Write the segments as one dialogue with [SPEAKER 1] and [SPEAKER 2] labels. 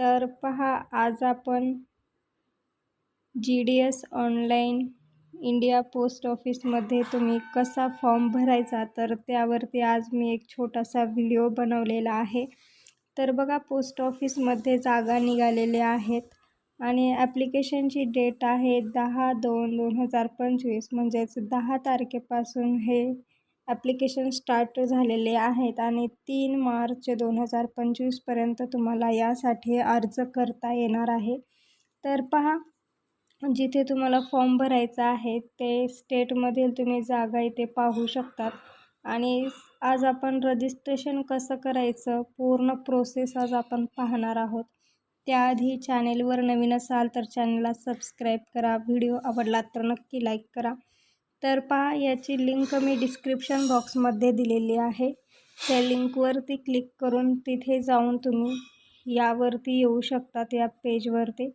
[SPEAKER 1] तर पहा, आज आपण GDS ऑनलाईन इंडिया पोस्ट ऑफिसमध्ये तुम्ही कसा फॉर्म भरायचा, तर त्यावरती आज मी एक छोटासा व्हिडिओ बनवलेला आहे. तर बघा, पोस्ट ऑफिसमध्ये जागा निघालेल्या आहेत आणि ॲप्लिकेशनची डेट आहे 10/2/2025, म्हणजेच 10 तारखेपासून हे ॲप्लिकेशन स्टार्ट झालेले आहेत आणि 3 मार्च 2025पर्यंत तुम्हाला यासाठी अर्ज करता येणार आहे. तर पहा, जिथे तुम्हाला फॉर्म भरायचा आहे ते स्टेटमधील तुम्ही जागा इथे पाहू शकतात. आणि आज आपण रजिस्ट्रेशन कसं करायचं, पूर्ण प्रोसेस आज आपण पाहणार आहोत. त्याआधी चॅनेलवर नवीन असाल तर चॅनलला सबस्क्राईब करा, व्हिडिओ आवडला तर नक्की लाईक करा. तर पहा, याची लिंक मी डिस्क्रिप्शन बॉक्समध्ये दिलेली आहे. त्या लिंकवरती क्लिक करून तिथे जाऊन तुम्ही यावरती येऊ शकतात, या पेजवरती.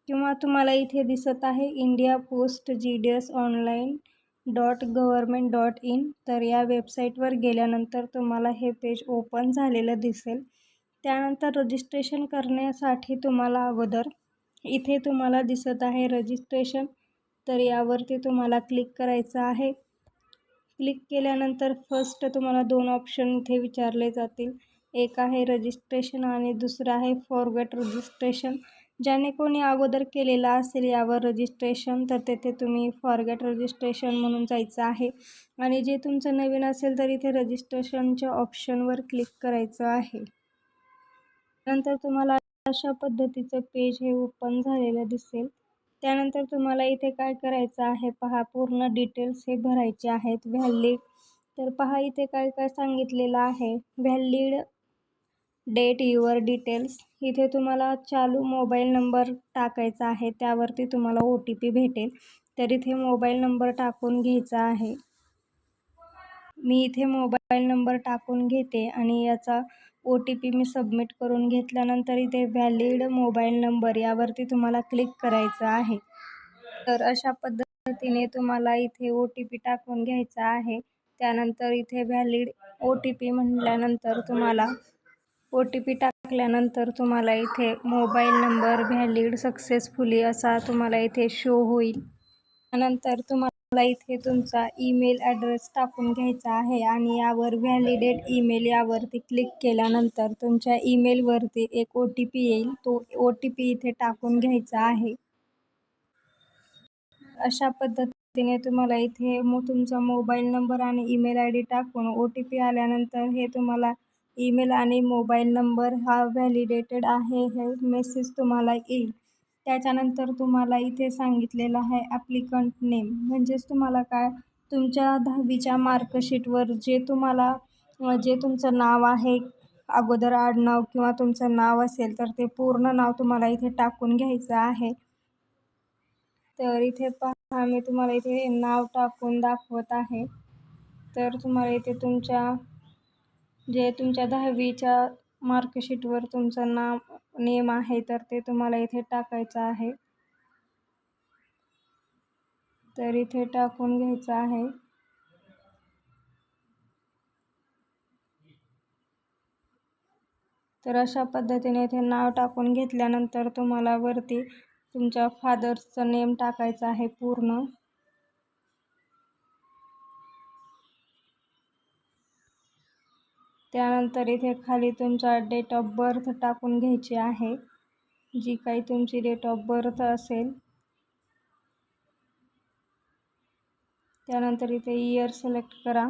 [SPEAKER 1] किंवा तुम्हाला इथे दिसत आहे इंडिया पोस्ट GDS online.government.in, तर या वेबसाईटवर गेल्यानंतर तुम्हाला हे पेज ओपन झालेलं दिसेल. त्यानंतर रजिस्ट्रेशन करण्यासाठी तुम्हाला अगोदर इथे तुम्हाला दिसत आहे रजिस्ट्रेशन, तर यावरती तुम्हाला क्लिक करायचं आहे. क्लिक केल्यानंतर फर्स्ट तुम्हाला 2 ऑप्शन इथे विचारले जातील. एक आहे रजिस्ट्रेशन आणि दुसरं आहे फॉरगेट रजिस्ट्रेशन. ज्याने कोणी अगोदर केलेला असेल यावर रजिस्ट्रेशन, तर तेथे तुम्ही फॉरगेट रजिस्ट्रेशन म्हणून जायचं आहे. आणि जे तुमचं नवीन असेल तर इथे रजिस्ट्रेशनच्या ऑप्शनवर क्लिक करायचं आहे. नंतर तुम्हाला अशा पद्धतीचं पेज हे ओपन झालेलं दिसेल. त्यानंतर तुम्हाला इथे काय करायचं आहे, पहा, पूर्ण डिटेल्स हे भरायचे आहेत. व्हॅलिड, तर पहा इथे काय काय सांगितलेलं आहे. व्हॅलिड डेट युअर डिटेल्स, इथे तुम्हाला चालू मोबाईल नंबर टाकायचा आहे. त्यावरती तुम्हाला OTP भेटेल, तर इथे मोबाईल नंबर टाकून घ्यायचा आहे. मी इथे मोबाईल नंबर टाकून घेते आणि याचा OTP मी सबमिट करून घेतल्यानंतर इथे व्हॅलिड मोबाईल नंबर यावरती तुम्हाला क्लिक करायचं आहे. तर अशा पद्धतीने तुम्हाला इथे OTP टाकून घ्यायचा आहे. त्यानंतर इथे व्हॅलिड OTP म्हटल्यानंतर तुम्हाला OTP टाकल्यानंतर तुम्हाला इथे मोबाईल नंबर व्हॅलिड सक्सेसफुली असा तुम्हाला इथे शो होईल. त्यानंतर तुम्हाला इथे तुमचा ईमेल ॲड्रेस टाकून घ्यायचा आहे आणि यावर व्हॅलिडेट ईमेल यावरती क्लिक केल्यानंतर तुमच्या ईमेलवरती एक OTP येईल. तो OTP इथे टाकून घ्यायचा आहे. अशा पद्धतीने तुम्हाला इथे तुमचा मोबाईल नंबर आणि ईमेल ID टाकून OTP आल्यानंतर हे तुम्हाला ईमेल आणि मोबाईल नंबर हा व्हॅलिडेटेड आहे हे मेसेज तुम्हाला येईल. त्याच्यानंतर तुम्हाला इथे सांगितलेलं आहे ॲप्लिकंट नेम, म्हणजेच तुम्हाला काय, तुमच्या 10वीच्या मार्कशीटवर जे तुमचं नाव आहे, अगोदर आडनाव किंवा तुमचं नाव असेल तर ते पूर्ण नाव तुम्हाला इथे टाकून घ्यायचं आहे. तर इथे पहा, मी तुम्हाला इथे नाव टाकून दाखवत आहे. तर तुम्हाला इथे तुमच्या 10वीच्या मार्कशीटवर तुमचं नेम आहे तर ते तुम्हाला इथे टाकायचं आहे. तर इथे टाकून घ्यायचं आहे. तर अशा पद्धतीने इथे नाव टाकून घेतल्यानंतर तुम्हाला वरती तुमच्या फादर्सचं नेम टाकायचं आहे पूर्ण. त्यानंतर इथे खाली तुमचा डेट ऑफ बर्थ टाकून घ्यायची आहे, जी काही तुमची डेट ऑफ बर्थ असेल. त्यानंतर इथे इयर सिलेक्ट करा.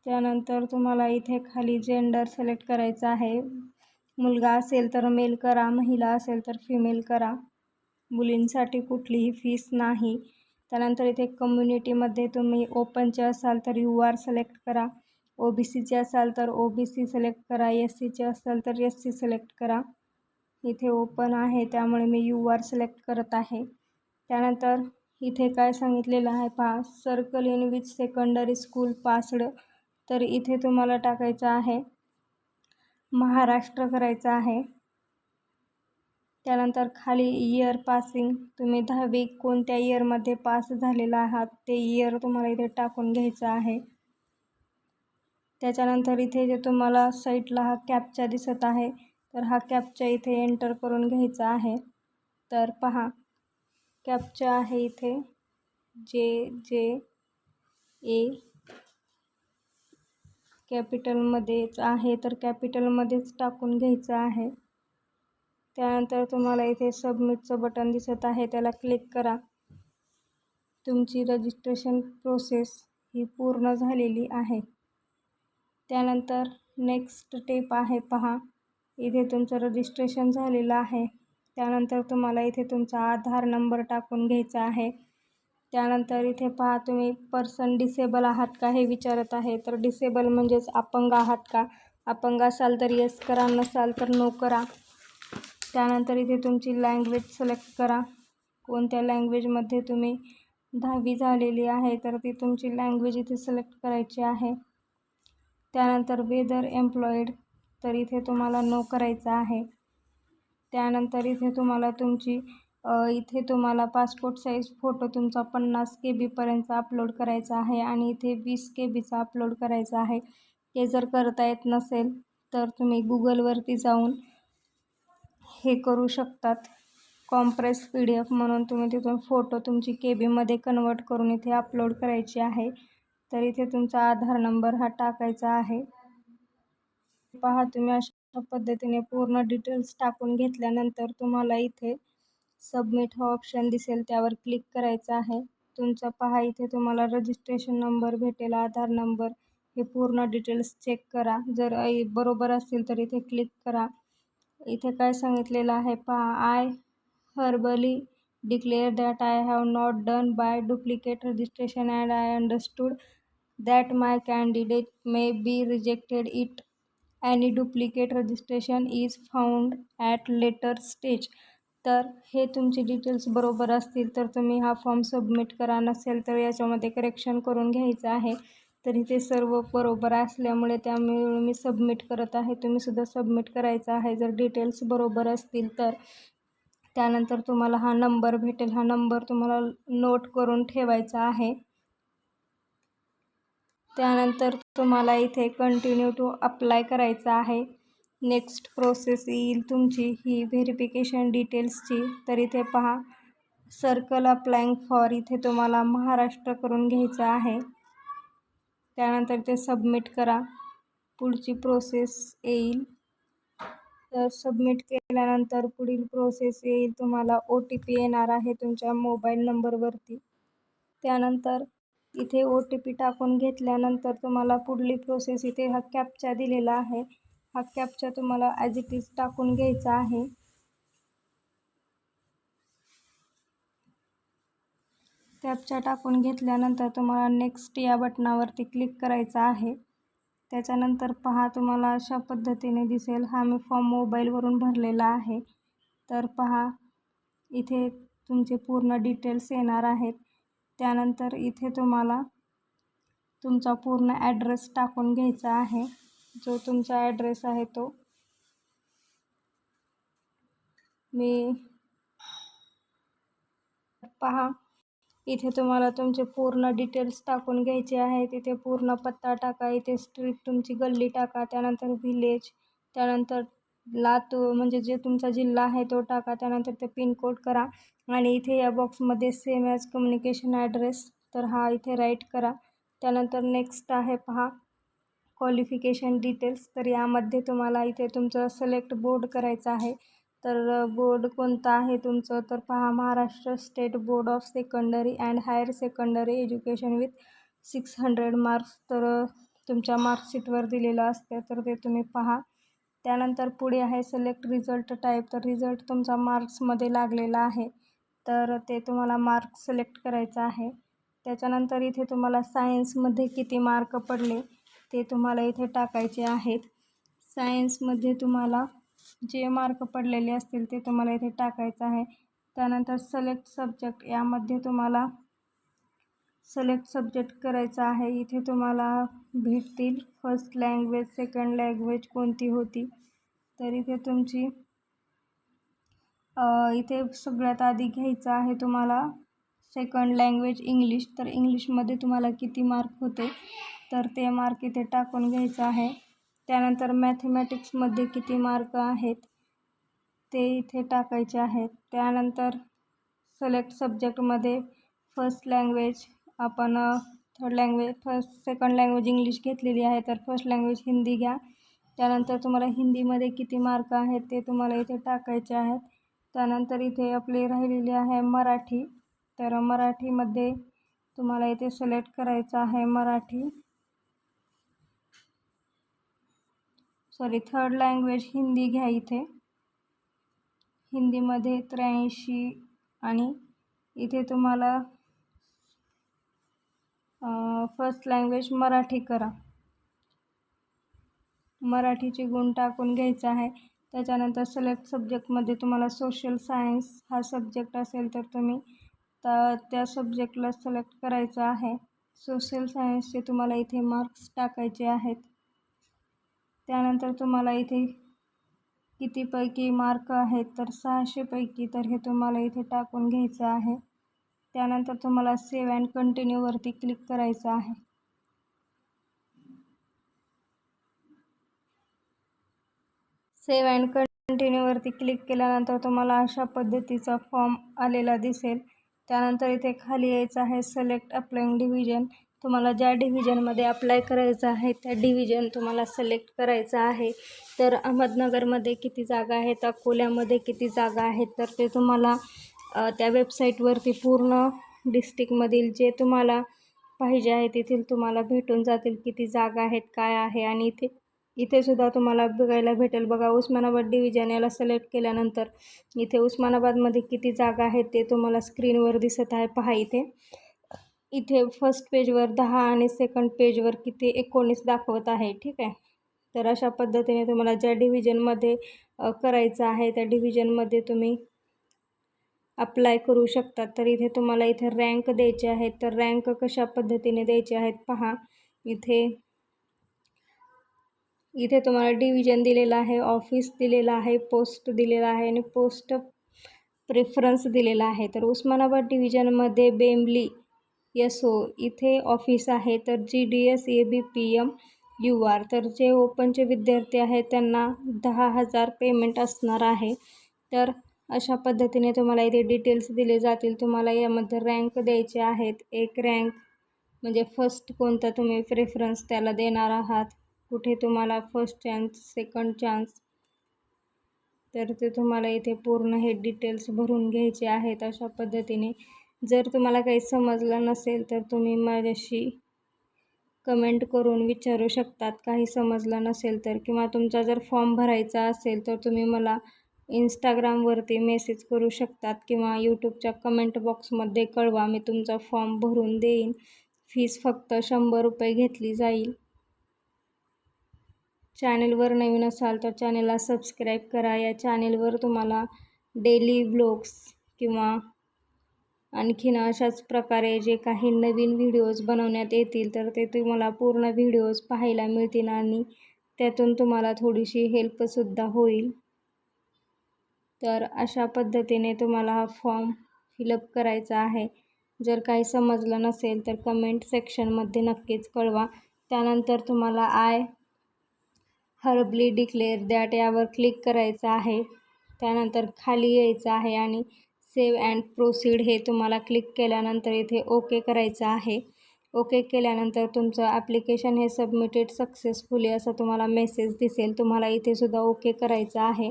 [SPEAKER 1] त्यानंतर तुम्हाला इथे खाली जेंडर सिलेक्ट करायचं आहे. मुलगा असेल तर मेल करा, महिला असेल तर फिमेल करा. मुलींसाठी कुठलीही फीस नाही. त्यानंतर इथे कम्युनिटीमध्ये तुम्ही ओपनचे असाल तर UR सिलेक्ट करा, OBCचे असाल तर OBC सिलेक्ट करा, SCचे असाल तर SC सिलेक्ट करा. इथे ओपन आहे त्यामुळे मी UR सिलेक्ट करत आहे. त्यानंतर इथे काय सांगितलेलं आहे पहा, circle in which secondary school passed, तर इथे तुम्हाला टाकायचं आहे महाराष्ट्र करायचं आहे. त्यानंतर खाली इयर पासिंग, तुम्ही 10वी कोणत्या इयरमध्ये पास झालेला आहात ते इयर तुम्हाला इथे टाकून घ्यायचं आहे. त्याच्यानंतर इथे जे तुम्हाला साईटला हा कॅप्चा दिसत आहे तर हा कॅप्चा इथे एंटर करून घ्यायचा आहे. तर पहा कॅप्चा आहे इथे JJA कॅपिटलमध्येच आहे, तर कॅपिटलमध्येच टाकून घ्यायचं आहे. त्यानंतर तुम्हाला इथे सबमिटचं बटन दिसत आहे, त्याला क्लिक करा. तुमची रजिस्ट्रेशन प्रोसेस ही पूर्ण झालेली आहे. त्यानंतर नेक्स्ट स्टेप आहे पहा, इथे तुमचं रजिस्ट्रेशन झालेलं आहे. त्यानंतर तुम्हाला इथे तुमचा आधार नंबर टाकून घ्यायचा आहे. त्यानंतर इथे पहा तुम्ही पर्सन डिसेबल आहात का हे विचारत आहे. तर डिसेबल म्हणजेच अपंग आहात का, अपंग असाल तर येस करा, नसाल तर नो करा. त्यानंतर इथे तुमची लँग्वेज सिलेक्ट करा, कोणत्या लँग्वेजमध्ये तुम्ही 10वी झालेली आहे तर ती तुमची लँग्वेज इथे सिलेक्ट करायची आहे. त्यानंतर वेदर एम्प्लॉईड तर इथे तुम्हाला नो करायचं आहे. त्यानंतर इथे तुम्हाला इथे तुम्हाला पासपोर्ट साईज फोटो तुमचा 50 KB अपलोड करायचा आहे आणि इथे 20 KBचा अपलोड करायचा आहे. हे जर करता येत नसेल तर तुम्ही गुगलवरती जाऊन हे करू शकतात. कॉम्प्रेस PDF म्हणून तुम्ही तिथून फोटो तुमची KBमध्ये कन्वर्ट करून इथे अपलोड करायची आहे. तर इथे तुमचा आधार नंबर हा टाकायचा आहे. पहा तुम्ही अशा पद्धतीने पूर्ण डिटेल्स टाकून घेतल्यानंतर तुम्हाला इथे सबमिट हा ऑप्शन दिसेल, त्यावर क्लिक करायचं आहे. तुमचा पहा इथे तुम्हाला रजिस्ट्रेशन नंबर भेटेल, आधार नंबर, हे पूर्ण डिटेल्स चेक करा. जर बरोबर असतील तर इथे क्लिक करा. इथे काय सांगितलेलं आहे पहा, I hereby declare that I have not done by duplicate registration and I understood that my candidate may be rejected it any duplicate registration is found at later stage. तर हे तुमचे डिटेल्स बरोबर असतील तर तुम्ही हा फॉर्म सबमिट करा, नसेल तर याच्यामध्ये करेक्शन करून घ्यायचं आहे. तर इथे सर्व बरोबर असल्यामुळे त्यामुळे मी सबमिट करत आहे. तुम्हीसुद्धा सबमिट करायचं आहे जर डिटेल्स बरोबर असतील तर. त्यानंतर तुम्हाला हा नंबर भेटेल, हा नंबर तुम्हाला नोट करून ठेवायचा आहे. त्यानंतर तुम्हाला इथे कंटिन्यू टू अप्लाय करायचं आहे. नेक्स्ट प्रोसेस येईल तुमची ही व्हेरिफिकेशन डिटेल्सची. तर इथे पहा सर्कल अप्लाइंग फॉर, इथे तुम्हाला महाराष्ट्र करून घ्यायचं आहे. त्यानंतर ते सबमिट करा, पुढची प्रोसेस येईल. तर सबमिट केल्यानंतर पुढील प्रोसेस येईल, तुम्हाला OTP येणार आहे तुमच्या मोबाईल नंबरवरती. त्यानंतर इथे OTP टाकून घेतल्यानंतर तुम्हाला पुढली प्रोसेस, इथे हा कॅप्चा दिलेला आहे, हा कॅप्चा तुम्हाला ॲज इट इज टाकून घ्यायचा आहे. कॅप्चा टाकून घेतल्यानंतर तुम्हाला नेक्स्ट या बटनावरती क्लिक करायचं आहे. त्याच्यानंतर पहा तुम्हाला अशा पद्धतीने दिसेल, हा मी फॉर्म मोबाईलवरून भरलेला आहे. तर पहा इथे तुमचे पूर्ण डिटेल्स येणार आहेत. त्यानंतर इथे तुम्हाला तुमचा पूर्ण ॲड्रेस टाकून घ्यायचा आहे. जो तुमचा ॲड्रेस आहे तो मी पहा इथे तुम्हाला तुमचे पूर्ण डिटेल्स टाकून घ्यायचे आहेत. इथे पूर्ण पत्ता टाका, इथे स्ट्रीट तुमची गल्ली टाका, त्यानंतर व्हिलेज, त्यानंतर लातूर म्हणजे जे तुमचा जिल्हा आहे तो टाका, त्यानंतर ते पिनकोड करा आणि इथे या बॉक्समध्ये सेम ॲज कम्युनिकेशन ॲड्रेस तर हा इथे राईट करा. त्यानंतर नेक्स्ट आहे पहा क्वालिफिकेशन डिटेल्स. तर यामध्ये तुम्हाला इथे तुमचं सिलेक्ट बोर्ड करायचं आहे. तर बोर्ड कोणता आहे तुमचं, तर पहा Maharashtra state board of secondary and higher secondary education with 600 marks. तर तुमच्या मार्कशीटवर दिलेलं असते तर ते तुम्ही पहा. त्यानंतर पुढे आहे सिलेक्ट रिझल्ट टाईप. तर रिझल्ट तुमचा मार्क्समध्ये लागलेला आहे तर ते तुम्हाला मार्क्स सिलेक्ट करायचं आहे. त्याच्यानंतर इथे तुम्हाला सायन्समध्ये किती मार्क पडले ते तुम्हाला इथे टाकायचे आहेत. सायन्समध्ये तुम्हाला जे मार्क पडलेले असतील ते तुम्हाला इथे टाकायचं आहे. त्यानंतर सिलेक्ट सब्जेक्ट, यामध्ये तुम्हाला सिलेक्ट सब्जेक्ट करायचा आहे. इथे तुम्हाला भेटतील फर्स्ट लँग्वेज, सेकंड लँग्वेज कोणती होती. तर इथे तुमची इथे सगळ्यात आधी घ्यायचं आहे तुम्हाला सेकंड लँग्वेज इंग्लिश. तर इंग्लिशमध्ये तुम्हाला किती मार्क होते तर ते मार्क इथे टाकून घ्यायचं आहे. त्यानंतर मॅथमॅटिक्समध्ये किती मार्क आहेत ते इथे टाकायचे आहेत. त्यानंतर सिलेक्ट सब्जेक्टमध्ये फर्स्ट लँग्वेज आपण सेकंड लँग्वेज इंग्लिश घेतलेली आहे, तर फर्स्ट लँग्वेज हिंदी घ्या. त्यानंतर तुम्हाला हिंदीमध्ये किती मार्क आहेत ते तुम्हाला इथे टाकायचे आहेत. त्यानंतर इथे आपली राहिलेली आहे मराठी, तर मराठीमध्ये तुम्हाला इथे सिलेक्ट करायचं आहे थर्ड लँग्वेज हिंदी घ्या. इथे हिंदीमध्ये 83 आणि इथे तुम्हाला फर्स्ट लँग्वेज मराठी करा. मराठीचे गुण टाकून घ्यायचं आहे. त्याच्यानंतर सिलेक्ट सब्जेक्टमध्ये तुम्हाला सोशल सायन्स हा सब्जेक्ट असेल तर तुम्ही त्या सब्जेक्टला सिलेक्ट करायचं आहे. सोशल सायन्सचे तुम्हाला इथे मार्क्स टाकायचे आहेत. त्यानंतर तुम्हाला इथे कितीपैकी मार्क आहेत, तर 600 पैकी, तर हे तुम्हाला इथे टाकून घ्यायचं आहे. त्यानंतर तुम्हाला सेव्ह अँड कंटिन्यूवरती क्लिक करायचं आहे. सेव्ह अँड कंटिन्यूवरती क्लिक केल्यानंतर तुम्हाला अशा पद्धतीचा फॉर्म आलेला दिसेल. त्यानंतर इथे खाली यायचं आहे सिलेक्ट अप्लाइंग डिव्हिजन. तुम्हाला ज्या डिव्हिजनमध्ये अप्लाय करायचं आहे त्या डिव्हिजन तुम्हाला सिलेक्ट करायचं आहे. तर अहमदनगरमध्ये किती जागा आहेत, अकोल्यामध्ये किती जागा आहेत, तर ते तुम्हाला त्या वेबसाईटवरती पूर्ण डिस्ट्रिक्टमधील जे तुम्हाला पाहिजे आहे तेथील तुम्हाला भेटून जातील किती जागा आहेत, काय आहे. आणि इथे सुद्धा तुम्हाला बघायला भेटेल. बघा, उस्मानाबाद डिव्हिजन याला सिलेक्ट केल्यानंतर इथे उस्मानाबादमध्ये किती जागा आहेत ते तुम्हाला स्क्रीनवर दिसत आहे. पहा, इथे फर्स्ट पेजवर 10 आणि सेकंड पेजवर किती 19 दाखवत आहे. ठीक आहे. तर अशा पद्धतीने तुम्हाला ज्या डिव्हिजनमध्ये करायचं आहे त्या डिव्हिजनमध्ये तुम्ही अप्लाय करू शकता. तर इथे तुम्हाला इथे रँक द्यायचे आहेत. तर रँक कशा पद्धतीने द्यायचे आहेत पहा. इथे तुम्हाला डिव्हिजन दिलेलं आहे, ऑफिस दिलेलं आहे, पोस्ट दिलेला आहे आणि पोस्ट प्रेफरन्स दिलेला आहे. तर उस्मानाबाद डिव्हिजनमध्ये बेंबली SO इथे ऑफिस आहे. तर GDS ABPM UR, तर जे ओपनचे विद्यार्थी आहेत त्यांना 10,000 पेमेंट असणार आहे. तर अशा पद्धतीने तुम्हाला इथे डिटेल्स दिले जातील. तुम्हाला यामध्ये रँक द्यायचे आहेत. एक रँक म्हणजे फर्स्ट कोणता तुम्ही प्रेफरन्स त्याला देणार आहात, कुठे तुम्हाला फर्स्ट चान्स, सेकंड चान्स, तर ते तुम्हाला इथे पूर्ण हे डिटेल्स भरून घ्यायचे आहेत. अशा पद्धतीने जर तुम्हाला काही समजलं नसेल तर तुम्ही माझ्याशी कमेंट करून विचारू शकतात काही समजलं नसेल तर, किंवा तुमचा जर फॉर्म भरायचा असेल तर तुम्ही मला इंस्टाग्रामवरती मेसेज करू शकतात किंवा यूट्यूबच्या कमेंट बॉक्समध्ये कळवा. मी तुमचा फॉर्म भरून देईन. फीस फक्त 100 रुपये घेतली जाईल. चॅनलवर नवीन असाल तर चॅनलला सबस्क्राईब करा. या चॅनलवर तुम्हाला डेली व्लॉग्स किंवा आणखीन अशाच प्रकारे जे काही नवीन व्हिडिओज बनवण्यात येतील तर ते तुम्हाला पूर्ण व्हिडिओज पाहायला मिळतील आणि त्यातून तुम्हाला थोडीशी हेल्पसुद्धा होईल. तर अशा पद्धतीने तुम्हाला हा फॉर्म फिलअप करायचा आहे. जर काही समजलं नसेल तर कमेंट सेक्शनमध्ये नक्कीच कळवा. त्यानंतर तुम्हाला आय हर्बली डिक्लेअर दॅट यावर क्लिक करायचं आहे. त्यानंतर खाली यायचं आहे आणि सेव्ह अँड प्रोसीड हे तुम्हाला क्लिक केल्यानंतर इथे ओके करायचं आहे. ओके केल्यानंतर तुमचं ॲप्लिकेशन हे सबमिटेड सक्सेसफुली असा तुम्हाला मेसेज दिसेल. तुम्हाला इथे सुद्धा ओके करायचं आहे.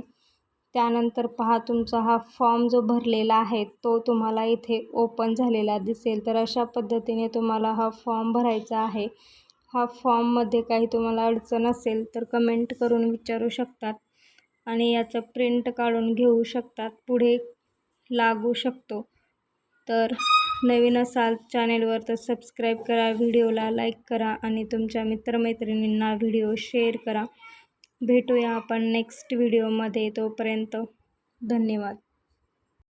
[SPEAKER 1] त्यानंतर पहा, तुमचा हा फॉर्म जो भरलेला आहे तो तुम्हाला इथे ओपन झालेला दिसेल. तर अशा पद्धतीने तुम्हाला हा फॉर्म भरायचा आहे. हा फॉर्ममध्ये काही तुम्हाला अडचण असेल तर कमेंट करून विचारू शकतात आणि याचं प्रिंट काढून घेऊ शकतात, पुढे लागू शकतो. तर नवीन असाल चॅनेलवर तर सबस्क्राईब करा, व्हिडिओला लाईक करा आणि तुमच्या मित्रमैत्रिणींना व्हिडिओ शेअर करा. भेटूया आपण नेक्स्ट व्हिडिओमध्ये. तोपर्यंत धन्यवाद.